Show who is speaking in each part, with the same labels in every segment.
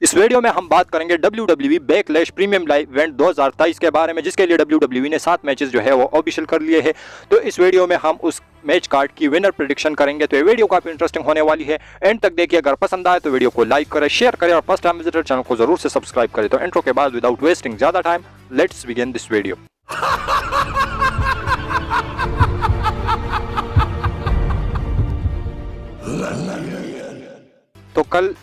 Speaker 1: इस वीडियो में हम बात करेंगे WWE backlash premium live event 2023 के बारे में, जिसके लिए WWE ने 7 मैचेस जो है वो ऑफिशियल कर लिए हैं। तो इस वीडियो में हम उस मैच कार्ड की विनर प्रेडिक्शन करेंगे। तो ये वीडियो काफी इंटरेस्टिंग होने वाली है, एंड तक देखिए। अगर पसंद आए तो वीडियो को लाइक करें, शेयर करें और फर्स्ट टाइम विजिटर चैनल को जरूर से सब्सक्राइब करें। तो इंट्रो के बाद विदाउट वेस्टिंग ज्यादा time, let's begin this video. तो कल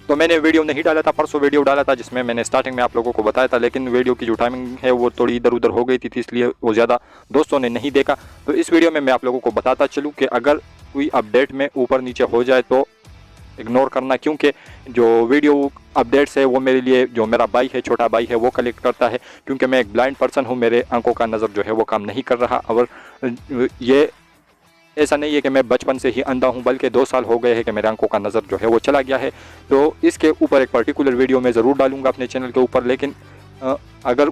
Speaker 1: तो मैंने वीडियो नहीं डाला था, परसों वीडियो डाला था जिसमें मैंने स्टार्टिंग में आप लोगों को बताया था, लेकिन वीडियो की जो टाइमिंग है वो थोड़ी इधर उधर हो गई थी, इसलिए वो ज़्यादा दोस्तों ने नहीं देखा। तो इस वीडियो में मैं आप लोगों को बताता चलूँ कि अगर कोई अपडेट में ऊपर नीचे हो जाए तो इग्नोर करना, क्योंकि जो वीडियो अपडेट्स है वो मेरे लिए जो मेरा भाई है, छोटा भाई है, वो कलेक्ट करता है। क्योंकि मैं एक ब्लाइंड पर्सन हूँ, मेरे आंखों का नज़र जो है वो काम नहीं कर रहा। और ये ऐसा नहीं है कि मैं बचपन से ही अंधा हूं, बल्कि 2 साल हो गए हैं कि मेरे आंखों का नज़र जो है वो चला गया है। तो इसके ऊपर एक पर्टिकुलर वीडियो मैं ज़रूर डालूंगा अपने चैनल के ऊपर, लेकिन अगर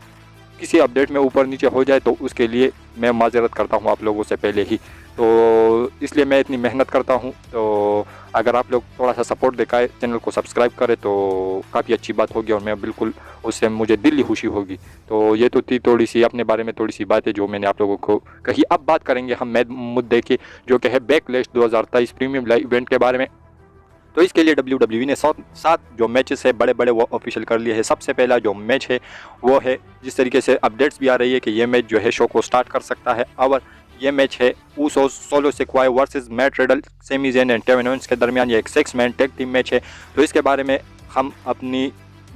Speaker 1: किसी अपडेट में ऊपर नीचे हो जाए तो उसके लिए मैं माजरत करता हूं आप लोगों से पहले ही। तो इसलिए मैं इतनी मेहनत करता हूं। तो अगर आप लोग थोड़ा सा सपोर्ट दिखाए, चैनल को सब्सक्राइब करें तो काफ़ी अच्छी बात होगी, और मैं बिल्कुल उससे मुझे दिल की खुशी होगी। तो ये तो थी थोड़ी सी अपने बारे में थोड़ी सी बातें जो मैंने आप लोगों को कही। अब बात करेंगे हम मुद्दे की, जो कि है बैकलैश 2023 प्रीमियम लाइव इवेंट के बारे में। तो इसके लिए WWE ने 7 जो मैचेस है बड़े बड़े वो ऑफिशियल कर लिए हैं। सबसे पहला जो मैच है वो है, जिस तरीके से अपडेट्स भी आ रही है कि ये मैच जो है शो को स्टार्ट कर सकता है, और ये मैच है Usos Solo Sikoa versus Matt Riddle, Sami Zayn and Kevin Owens के दरमियान। ये एक 6 मैन टैग टीम मैच है। तो इसके बारे में हम अपनी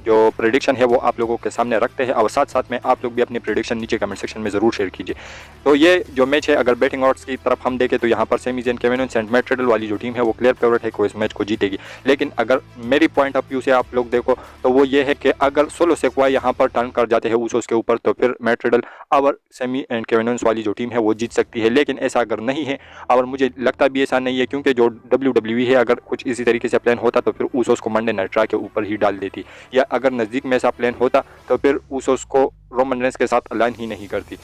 Speaker 1: जो प्रेडिक्शन है वो आप लोगों के सामने रखते हैं, और साथ साथ में आप लोग भी अपनी प्रेडिक्शन नीचे कमेंट सेक्शन में ज़रूर शेयर कीजिए। तो ये जो मैच है, अगर बैटिंग ऑड्स की तरफ हम देखें तो यहाँ पर Sami Zayn, Kevin Owens and Matt Riddle वाली जो टीम है वो क्लियर फेवरेट है कि इस मैच को जीतेगी। लेकिन अगर मेरी पॉइंट ऑफ व्यू से आप लोग देखो तो वो ये है कि अगर सोलो सिक्वाई यहाँ पर टर्न कर जाते हैं ऊसोस के ऊपर, तो फिर मैट रिडल और सेमी एंड केविन ओवेंस वाली जो टीम है वो जीत सकती है। लेकिन ऐसा अगर नहीं है, और मुझे लगता भी ऐसा नहीं है, क्योंकि जो WWE है अगर कुछ इसी तरीके से प्लान होता तो फिर ऊसोस को मंडे नाइट रॉ के ऊपर ही डाल देती, या अगर नज़दीक में प्लान होता तो फिर ऊसोस को रोमन रेंस के साथ अलाइन ही नहीं करती।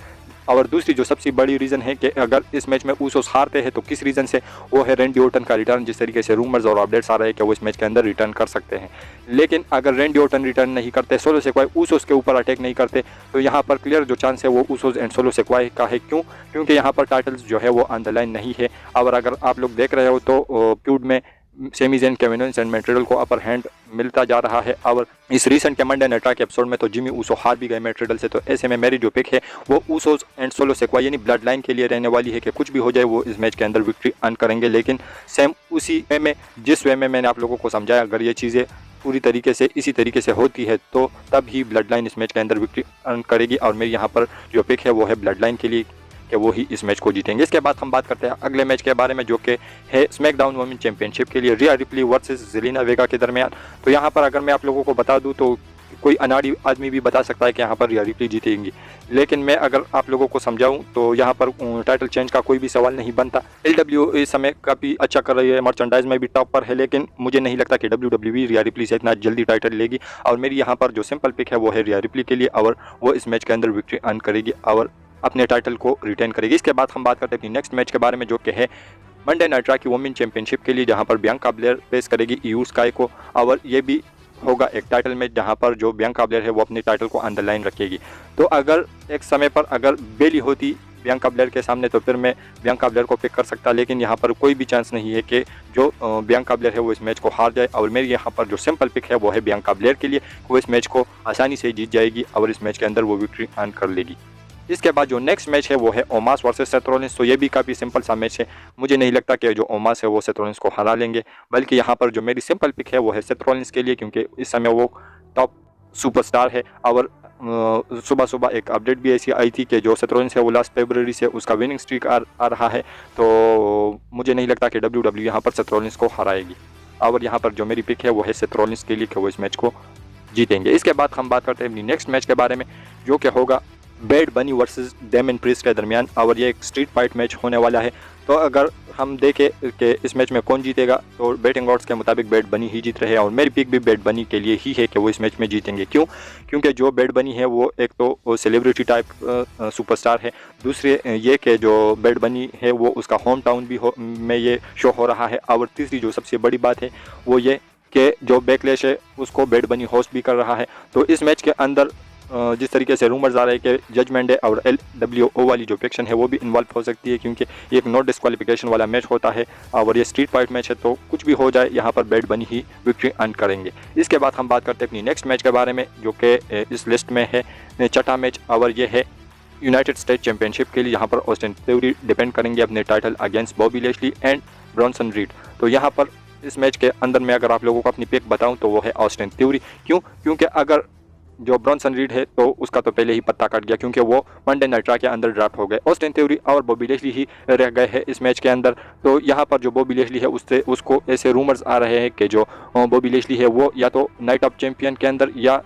Speaker 1: और दूसरी जो सबसे बड़ी रीज़न है कि अगर इस मैच में ऊसोस हारते हैं तो किस रीज़न से, वो है रैंडी ऑर्टन का रिटर्न। जिस तरीके से रूमर्स और अपडेट्स आ रहे हैं कि वो इस मैच के अंदर रिटर्न कर सकते हैं। लेकिन अगर रैंडी ऑर्टन रिटर्न नहीं करते, सोलो सिक्वाई ऊसोस के ऊपर अटैक नहीं करते, तो यहाँ पर क्लियर जो चांस है वो ऊसोस एंड सोलो सिक्वाई का है। क्यों? क्योंकि यहाँ पर टाइटल्स जो है वो ऑन द लाइन नहीं है। और अगर आप लोग देख रहे हो तो फ्यूड में Sami Zayn, Kevin Owens and Matt Riddle को अपर हैंड मिलता जा रहा है। और इस रिसेंट के मंडे नाइट रॉ के एपिसोड में तो जिमी ऊसो हार भी गए मैट रिडल से। तो ऐसे में मेरी जो पिक है वो ऊसोस एंड सोलो सिक्वाई यानी ब्लड लाइन के लिए रहने वाली है कि कुछ भी हो जाए वो इस मैच के अंदर विक्ट्री अर्न करेंगे। लेकिन सेम उसी वे में जिस वे में मैंने आप लोगों को समझाया, अगर ये चीज़ें पूरी तरीके से इसी तरीके से होती है तो तब ही ब्लड लाइन इस मैच के अंदर विक्ट्री अर्न करेगी। और मेरी यहाँ पर जो पिक है वो है ब्लड लाइन के लिए कि वो ही इस मैच को जीतेंगे। इसके बाद हम बात करते हैं अगले मैच के बारे में, जो कि है स्मैकडाउन वुमेन चैंपियनशिप के लिए रिया रिप्ली वर्सेस जेलिना वेगा के दरमियान। तो यहाँ पर अगर मैं आप लोगों को बता दूँ तो कोई अनाड़ी आदमी भी बता सकता है कि यहाँ पर रिया रिप्ली जीतेंगी, लेकिन मैं अगर आप लोगों को समझाऊं तो यहाँ पर टाइटल चेंज का कोई भी सवाल नहीं बनता। LW इस समय काफ़ी अच्छा कर रही है, मर्चेंडाइज में भी टॉप पर है, लेकिन मुझे नहीं लगता कि WWE रिया रिप्ली से इतना जल्दी टाइटल लेगी। और मेरी यहाँ पर जो सिंपल पिक है वो है रिया रिप्ली के लिए, और वो इस मैच के अंदर विक्ट्री अर्न करेगी और अपने टाइटल को रिटेन करेगी। इसके बाद हम बात करते हैं अपनी नेक्स्ट मैच के बारे में, जो कि है मंडे नाइट रॉ की वुमेन चैंपियनशिप के लिए, जहां पर बियांका ब्लेयर फेस करेगी इयू स्काई को। और ये भी होगा एक टाइटल मैच जहां पर जो बियांका ब्लेयर है वो अपनी टाइटल को ऑन द लाइन रखेगी। तो अगर एक समय पर अगर बेली होती बियांका ब्लेयर के सामने तो फिर मैं बियांका ब्लेयर को पिक कर सकता, लेकिन यहाँ पर कोई भी चांस नहीं है कि जो बियांका ब्लेयर है वो इस मैच को हार जाए। और मेरी यहाँ पर जो सिंपल पिक है वो है बियांका ब्लेयर के लिए, वो इस मैच को आसानी से जीत जाएगी और इस मैच के अंदर वो विक्ट्री अर्न कर लेगी। इसके बाद जो नेक्स्ट मैच है वो है ओमास वर्सेस सेथ रॉलिंस। तो ये भी काफ़ी सिंपल सा मैच है, मुझे नहीं लगता कि जो ओमास है वो सेथ रॉलिंस को हरा लेंगे, बल्कि यहाँ पर जो मेरी सिंपल पिक है वो है सेथ रॉलिंस के लिए, क्योंकि इस समय वो टॉप सुपरस्टार है। और सुबह सुबह एक अपडेट भी ऐसी आई थी कि जो सेथ रॉलिंस है वो लास्ट फरवरी से उसका विनिंग स्ट्रीक आ रहा है। तो मुझे नहीं लगता कि WWE यहाँ पर सेथ रॉलिंस को हराएगी, और यहाँ पर जो मेरी पिक है वो है सेथ रॉलिंस के लिए कि वो इस मैच को जीतेंगे। इसके बाद हम बात करते हैं अपनी नेक्स्ट मैच के बारे में, जो कि होगा बैड बनी वर्सेस डेमन प्रीस्ट के दरमियान, और ये एक स्ट्रीट फाइट मैच होने वाला है। तो अगर हम देखें कि इस मैच में कौन जीतेगा तो बैटिंग ऑड्स के मुताबिक बैड बनी ही जीत रहे हैं, और मेरी पिक भी बैड बनी के लिए ही है कि वो इस मैच में जीतेंगे। क्यों? क्योंकि जो बैड बनी है वो एक तो सेलिब्रिटी टाइप सुपरस्टार है, दूसरे ये कि जो बैड बनी है वो उसका होम टाउन भी में ये शो हो रहा है, और तीसरी जो सबसे बड़ी बात है वो ये के जो बैकलैश है उसको बैड बनी होस्ट भी कर रहा है। तो इस मैच के अंदर जिस तरीके से रूमर्स आ रहे हैं कि जजमेंट डे और LWO वाली जो फैक्शन है वो भी इन्वॉल्व हो सकती है, क्योंकि एक नो डिस्क्वालिफिकेशन वाला मैच होता है और ये स्ट्रीट फाइट मैच है, तो कुछ भी हो जाए यहाँ पर बैड बनी ही विक्ट्री अर्न करेंगे। इसके बाद हम बात करते हैं अपनी नेक्स्ट मैच के बारे में, जो कि इस लिस्ट में है छठा मैच और ये है यूनाइटेड स्टेट चैंपियनशिप के लिए। यहाँ पर ऑस्टिन थ्योरी डिपेंड करेंगे अपने title against Bobby Lashley and Bronson read. तो यहाँ पर इस मैच के अंदर मैं अगर आप लोगों को अपनी पिक बताऊं तो वो है ऑस्टिन थ्योरी। क्योंकि अगर जो ब्रॉन्सन रीड है तो उसका तो पहले ही पत्ता कट गया, क्योंकि वो मंडे नाइट रॉ के अंदर ड्राफ्ट हो गए। ऑस्टिन थ्योरी और बॉबी लैशली ही रह गए हैं इस मैच के अंदर। तो यहाँ पर जो बॉबी लैशली है उसको ऐसे रूमर्स आ रहे हैं कि जो बॉबी लैशली है वो या तो नाइट ऑफ चैंपियन के अंदर या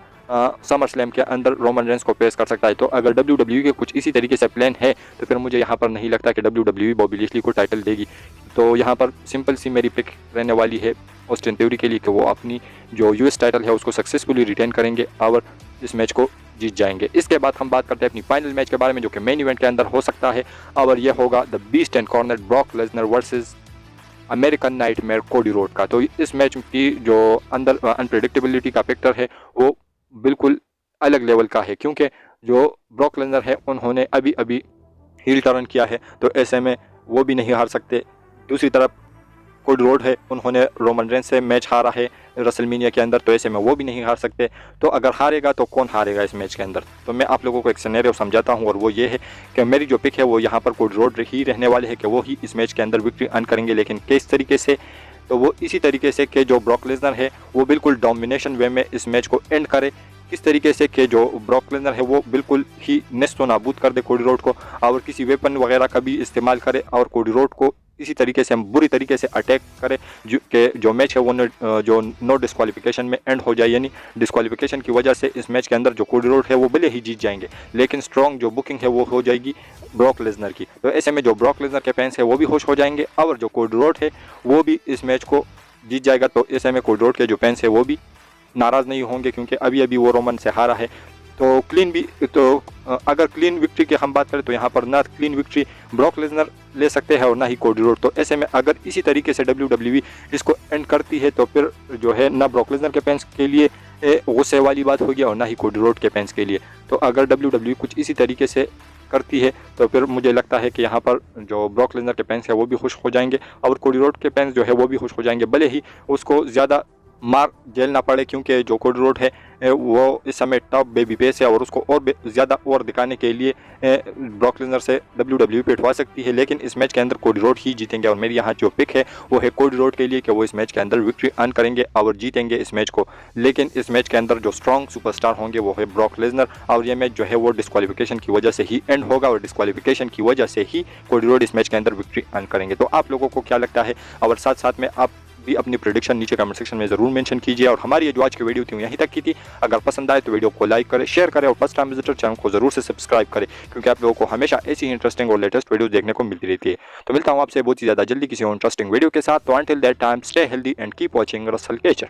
Speaker 1: समर स्लैम के अंदर रोमन रेंस को पेश कर सकता है। तो अगर WWE के कुछ इसी तरीके से प्लान है तो फिर मुझे यहाँ पर नहीं लगता कि WWE बॉबी लैशली को टाइटल देगी। तो यहाँ पर सिंपल सी मेरी पिक रहने वाली है ऑस्टिन थ्योरी के लिए कि वो अपनी जो US टाइटल है उसको सक्सेसफुली रिटेन करेंगे और इस मैच को जीत जाएंगे। इसके बाद हम बात करते हैं अपनी फाइनल मैच के बारे में, जो कि मेन इवेंट के अंदर हो सकता है और ये होगा the beast and corner Brock Lesnar versus American nightmare कोडी रोड का। तो इस मैच की जो अंदर अनप्रेडिक्टेबिलिटी का फैक्टर है वो बिल्कुल अलग लेवल का है, क्योंकि जो ब्रॉक लेसनर है उन्होंने अभी अभी हील टर्न किया है, तो ऐसे में वो भी नहीं हार सकते। दूसरी तरफ कोडी रोड है, उन्होंने रोमन रेंस से मैच हारा है रेसलमेनिया के अंदर, तो ऐसे में वो भी नहीं हार सकते। तो अगर हारेगा तो कौन हारेगा इस मैच के अंदर? तो मैं आप लोगों को एक सिनेरियो समझाता हूं और वो ये है कि मेरी जो पिक है वो यहाँ पर कोडी रोड ही रहने वाले है कि वो ही इस मैच के अंदर विक्ट्री अर्न करेंगे। लेकिन किस तरीके से? तो वो इसी तरीके से कि जो ब्रॉक लेसनर है वो बिल्कुल डोमिनेशन वे में इस मैच को एंड करे। किस तरीके से कि जो ब्रॉक लेसनर है वो बिल्कुल ही नेस्तो नाबूद कर दे कोडी रोड को और किसी वेपन वगैरह का भी इस्तेमाल करे और कोडी रोड को इसी तरीके से बुरी तरीके से अटैक करे जो मैच है वो जो नो डिस्क्वालिफिकेशन में एंड हो जाए। यानी डिस्क्वालिफिकेशन की वजह से इस मैच के अंदर जो कोडी रोड है वो भले ही जीत जाएंगे, लेकिन स्ट्रॉन्ग जो बुकिंग है वो हो जाएगी ब्रॉक लेसनर की। तो ऐसे में जो ब्रॉक लेसनर के फैंस है वो भी खुश हो जाएंगे और जो कोडी रोड है वो भी इस मैच को जीत जाएगा। तो ऐसे में कोडी रोड के जो फैंस है वो भी नाराज़ नहीं होंगे, क्योंकि अभी अभी वो रोमन से हारा है। तो क्लीन भी अगर क्लीन विक्ट्री की हम बात करें तो यहाँ पर ना क्लीन विक्ट्री ब्रॉक लेसनर ले सकते हैं और ना ही कोडी रोड। तो ऐसे में अगर इसी तरीके से WWE इसको एंड करती है तो फिर जो है ना ब्रॉक लेसनर के फैंस के लिए गुस्से वाली बात होगी और ना ही कोडी रोड के फैंस के लिए। तो अगर WWE कुछ इसी तरीके से करती है तो फिर मुझे लगता है कि यहाँ पर जो ब्रॉक लेसनर के फैंस है वो भी खुश हो जाएंगे और कोडी रोड के फैंस जो है वो भी खुश हो जाएंगे, भले ही उसको ज़्यादा मार झेलना पड़े, क्योंकि जो कोडी रोड है वो इस समय टॉप बेबी फेस है और उसको और ज़्यादा और दिखाने के लिए ब्रॉक लेसनर से WWE पे उठवा सकती है। लेकिन इस मैच के अंदर कोडी रोड ही जीतेंगे और मेरी यहाँ जो पिक है वो है कोडी रोड के लिए कि वो इस मैच के अंदर विक्ट्री अर्न करेंगे और जीतेंगे इस मैच को। लेकिन इस मैच के अंदर जो स्ट्रॉन्ग सुपरस्टार होंगे वो है ब्रॉक लेसनर और ये मैच जो है वो डिस्क्वालिफिकेशन की वजह से ही एंड होगा और डिस्क्वालिफिकेशन की वजह से ही कोडी रोड इस मैच के अंदर विक्ट्री अर्न करेंगे। तो आप लोगों को क्या लगता है? और साथ साथ में आप भी अपनी प्रेडिक्शन नीचे कमेंट सेक्शन में जरूर मेंशन कीजिए। और हमारी ये जो आज की वीडियो थी यहीं तक की थी। अगर पसंद आए तो वीडियो को लाइक करें, शेयर करें और फर्स्ट टाइम विजिटर चैनल को जरूर से सब्सक्राइब करें, क्योंकि आप लोगों को हमेशा ऐसी इंटरेस्टिंग और लेटेस्ट वीडियो देखने को मिलती रहती है। तो मिलता हूँ आपसे बहुत ही ज़्यादा जल्दी किसी और इंटरेस्टिंग वीडियो के साथ। तो until that time stay healthy and keep watching Russell केचर।